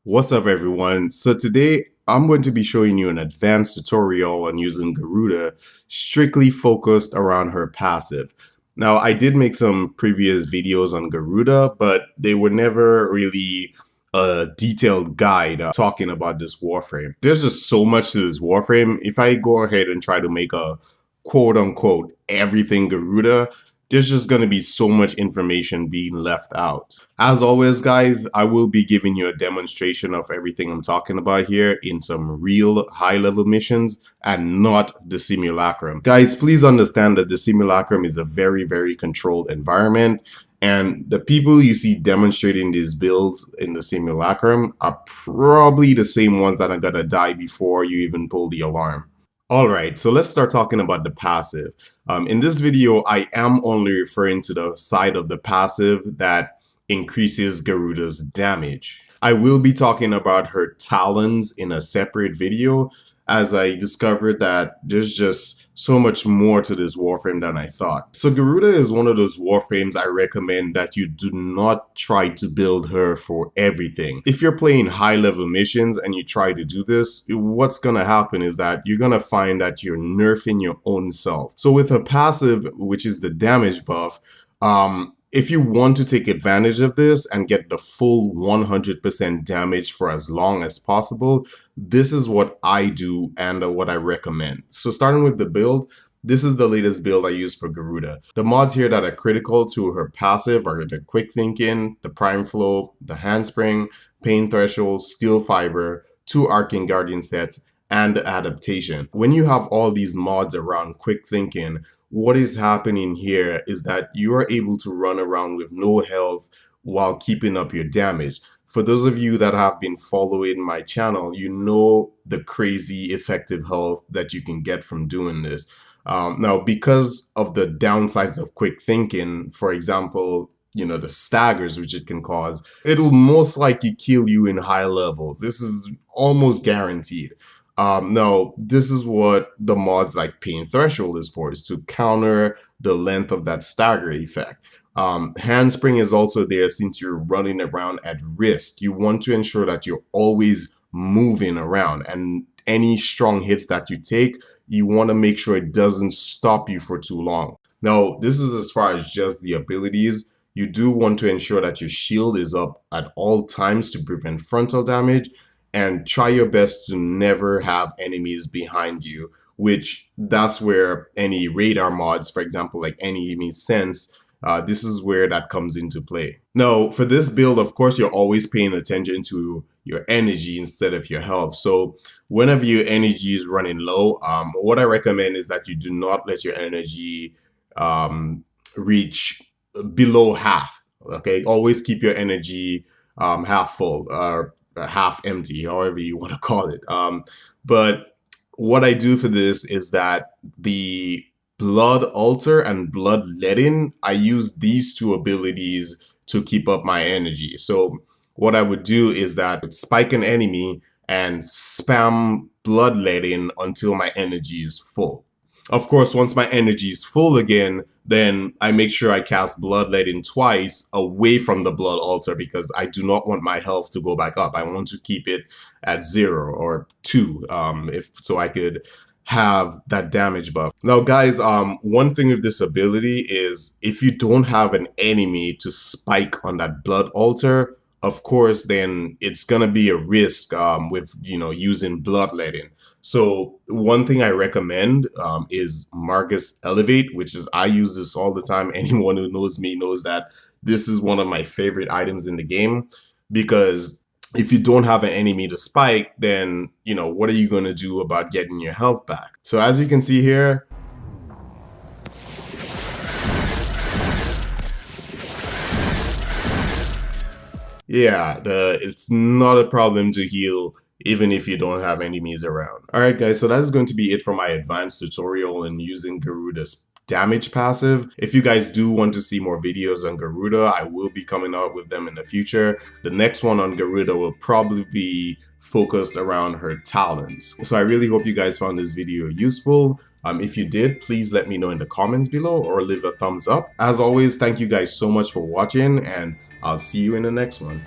What's up everyone? So today I'm going to be showing you an advanced tutorial on using Garuda strictly focused around her passive. Now I did make some previous videos on Garuda, but they were never really a detailed guide talking about this Warframe. There's just so much to this Warframe. If I go ahead and try to make a quote unquote everything Garuda, there's just going to be so much information being left out. As always, guys, I will be giving you a demonstration of everything I'm talking about here in some real high-level missions and not the simulacrum. Guys, please understand that the simulacrum is a very, very controlled environment, and the people you see demonstrating these builds in the simulacrum are probably the same ones that are gonna die before you even pull the alarm. Alright, so let's start talking about the passive. In this video, I am only referring to the side of the passive that increases Garuda's damage. I will be talking about her talons in a separate video, as I discovered that there's just so much more to this Warframe than I thought. So Garuda is one of those Warframes I recommend that you do not try to build her for everything. If you're playing high level missions and you try to do this, what's gonna happen is that you're gonna find that you're nerfing your own self. So with her passive, which is the damage buff, if you want to take advantage of this and get the full 100% damage for as long as possible, this is what I do and what I recommend. So starting with the build, this is the latest build I use for Garuda. The mods here that are critical to her passive are the Quick Thinking, the Prime Flow, the Handspring, Pain Threshold, Steel Fiber, 2 Arcane Guardian sets, and the Adaptation. When you have all these mods around Quick Thinking, what is happening here is that you are able to run around with no health while keeping up your damage. For those of you that have been following my channel, you know the crazy effective health that you can get from doing this. Now, because of the downsides of Quick Thinking, for example, you know, the staggers which it can cause, it'll most likely kill you in high levels. This is almost guaranteed. Now, this is what the mods like Pain Threshold is for, is to counter the length of that stagger effect. Handspring is also there since you're running around at risk. You want to ensure that you're always moving around, and any strong hits that you take, you want to make sure it doesn't stop you for too long. Now, this is as far as just the abilities. You do want to ensure that your shield is up at all times to prevent frontal damage, and try your best to never have enemies behind you, which that's where any radar mods, for example, like Enemy Sense, this is where that comes into play. Now, for this build, of course, you're always paying attention to your energy instead of your health. So whenever your energy is running low, what I recommend is that you do not let your energy reach below half. Okay, always keep your energy half full, half empty, however you want to call it. But what I do for this is that the Blood Altar and Blood Letting, I use these two abilities to keep up my energy. So what I would do is that I'd spike an enemy and spam Blood Letting until my energy is full. Of course, once my energy is full again, then I make sure I cast Bloodletting twice away from the Blood Altar, because I do not want my health to go back up. I want to keep it at 0 or 2, so I could have that damage buff. Now guys, one thing with this ability is if you don't have an enemy to spike on that Blood Altar, of course, then it's gonna be a risk with, you know, using Bloodletting. So one thing I recommend is Margus Elevate, which is, I use this all the time. Anyone who knows me knows that this is one of my favorite items in the game, because if you don't have an enemy to spike, then, you know, what are you going to do about getting your health back? So as you can see here, yeah, it's not a problem to heal even if you don't have enemies around. Alright guys, so that is going to be it for my advanced tutorial in using Garuda's damage passive. If you guys do want to see more videos on Garuda, I will be coming out with them in the future. The next one on Garuda will probably be focused around her talons. So I really hope you guys found this video useful. If you did, please let me know in the comments below or leave a thumbs up. As always, thank you guys so much for watching, and I'll see you in the next one.